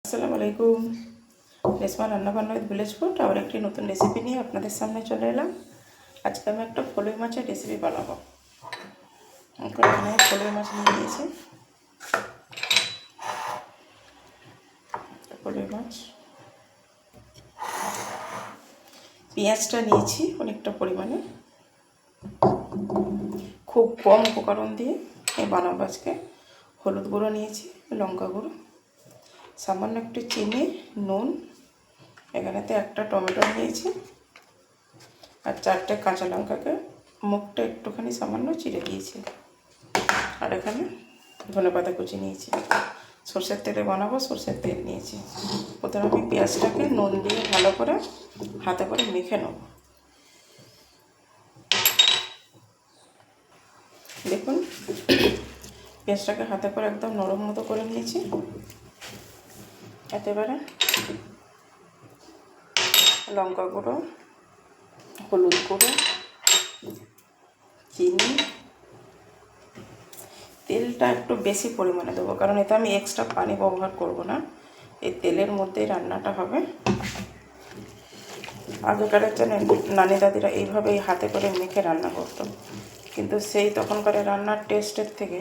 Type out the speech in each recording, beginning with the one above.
আসসালামু আলাইকুম। রেশমা রান্নাবান্না উইথ ভিলেজ ফুড আবার একটি নতুন রেসিপি নিয়ে আপনাদের সামনে চলে এলাম। আজকে আমি একটা ফলুই মাছের রেসিপি বানাবো। এখানে ফলুই মাছ নিয়ে নিয়েছি। ফলুই মাছ, পেঁয়াজটা নিয়েছি অনেকটা পরিমাণে, খুব কম উপকরণ দিয়ে বানাবো আজকে। হলুদ গুঁড়ো নিয়েছি, লঙ্কা গুঁড়ো, সামান্য একটু চিনি, নুন, এখানেতে একটা টমেটো নিয়েছি আর 4টে কাঁচা লঙ্কাকে মুখটা একটুখানি সামান্য চিড়ে দিয়েছি। আর এখানে ধনেপাতা কুচি নিয়েছি। সরষের তেলে বানাবো, সরষের তেল নিয়েছি। প্রথমে আমি পেঁয়াজটাকে নুন দিয়ে ভালো করে হাতে করে মেখে নেব। দেখুন, পেঁয়াজটাকে হাতে করে একদম নরম মতো করে নিয়েছি। একেবারে লঙ্কা গুঁড়ো, হলুদ গুঁড়ো, চিনি, তেলটা একটু বেশি পরিমাণে দেবো, কারণ এতে আমি এক্সট্রা পানি ব্যবহার করব না। এই তেলের মধ্যেই রান্নাটা হবে। আগেকার নানি দাদিরা এইভাবেই হাতে করে মেখে রান্না করতো, কিন্তু সেই তখনকার রান্নার টেস্টের থেকে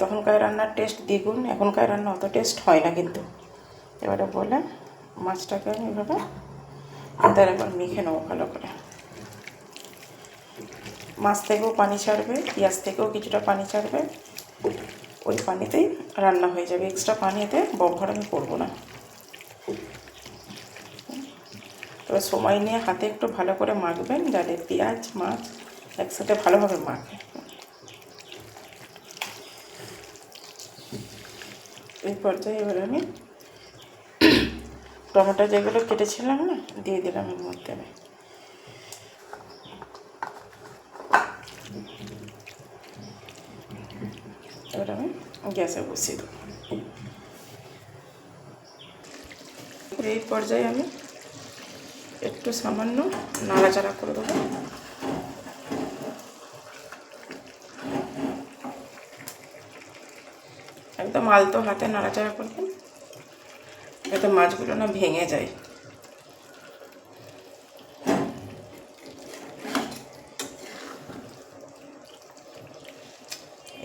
তখনকার রান্নার টেস্ট দ্বিগুণ, এখনকার রান্না অত টেস্ট হয় না। কিন্তু এবারে বলে মাছটাকে আমি এভাবে তার একবার মেখে নেবো ভালো করে। মাছ থেকেও পানি ছাড়বে, পেঁয়াজ থেকেও কিছুটা পানি ছাড়বে, ওই পানিতেই রান্না হয়ে যাবে। এক্সট্রা পানিতে ব্যবহার আমি করবো না। তবে সময় নিয়ে হাতে একটু ভালো করে মাখবেন, যাতে পেঁয়াজ মাছ একসাথে ভালোভাবে মাখে। এই পর্যায়ে এবার আমি টমেটো যেগুলো কেটেছিলাম না, দিয়ে দিলাম এর মধ্যে। এবার আমি গ্যাসে বসিয়ে দেবো। এই পর্যায়ে আমি একটু সামান্য নাড়াচাড়া করে দেবো। একদম আলতো হাতে নাড়াচাড়া করবেন, যাতে মাছগুলো না ভেঙে যায়।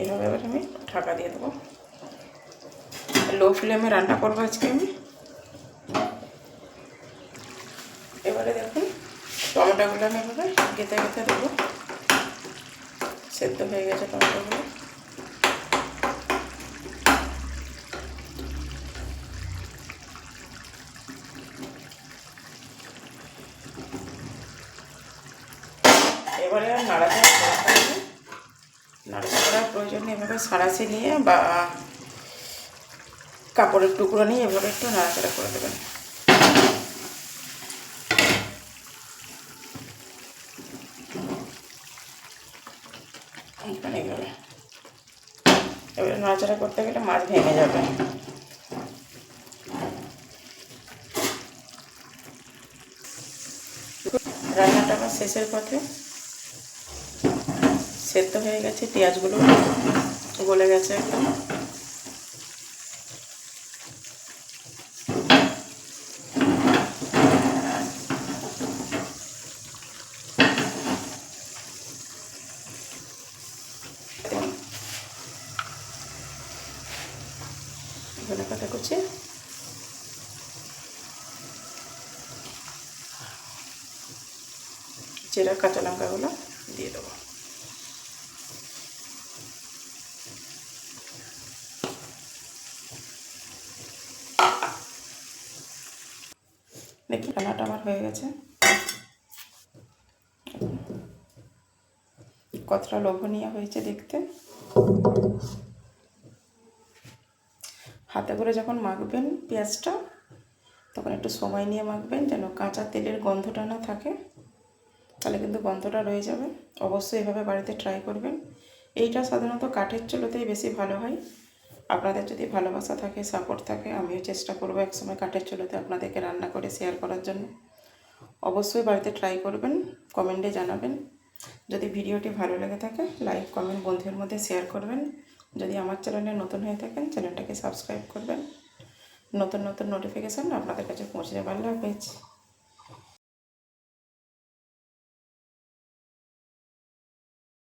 এভাবে এবার আমি ঢাকা দিয়ে দেবো। লো ফ্লেমে রান্না করবো আজকে আমি। এবারে দেখুন, টমেটোগুলো আমি এভাবে গেঁথে গেঁথে দেবো। সেদ্ধ হয়ে গেছে টমেটোগুলো। এবারে আর নাড়াচাড়া করার প্রয়োজন নেই। এভাবে সাঁড়াশি নিয়ে বা কাপড়ের টুকরো নিয়ে এভাবে একটু নাড়াচাড়া করে দেবেন। এবারে নাড়াচাড়া করতে গেলে মাছ ভেঙে যাবে। রান্নাটা আমার শেষের পথে। সেদ্ধ হয়ে গেছে, পেঁয়াজগুলো গলে গেছে একদম। ধনেপাতা কুচি, চেরা কাঁচা লঙ্কাগুলো দিয়ে দেবো। দেখি রান্নাটা আমার হয়ে গেছে। কতটা লোভনীয় হয়েছে দেখতে। হাতে করে যখন মাখবেন পেঁয়াজটা, তখন একটু সময় নিয়ে মাখবেন, যেন কাঁচা তেলের গন্ধটা না থাকে, তাহলে কিন্তু গন্ধটা রয়ে যাবে। অবশ্যই এভাবে বাড়িতে ট্রাই করবেন। এইটা সাধারণত কাঠের চুলোতেই বেশি ভালো হয়। আপনাদের যদি ভালোবাসা থাকে, সাপোর্ট থাকে, আমিও চেষ্টা করবো একসময় কাঠের চুলোতে আপনাদেরকে রান্না করে শেয়ার করার জন্য। অবশ্যই বাড়িতে ট্রাই করবেন, কমেন্টে জানাবেন। যদি ভিডিওটি ভালো লেগে থাকে, লাইক কমেন্ট বন্ধুদের মধ্যে শেয়ার করবেন। যদি আমার চ্যানেলে নতুন হয়ে থাকেন, চ্যানেলটাকে সাবস্ক্রাইব করবেন। নতুন নতুন নোটিফিকেশান আপনাদের কাছে পৌঁছে যাবে। আল্লাহ হাফেজ।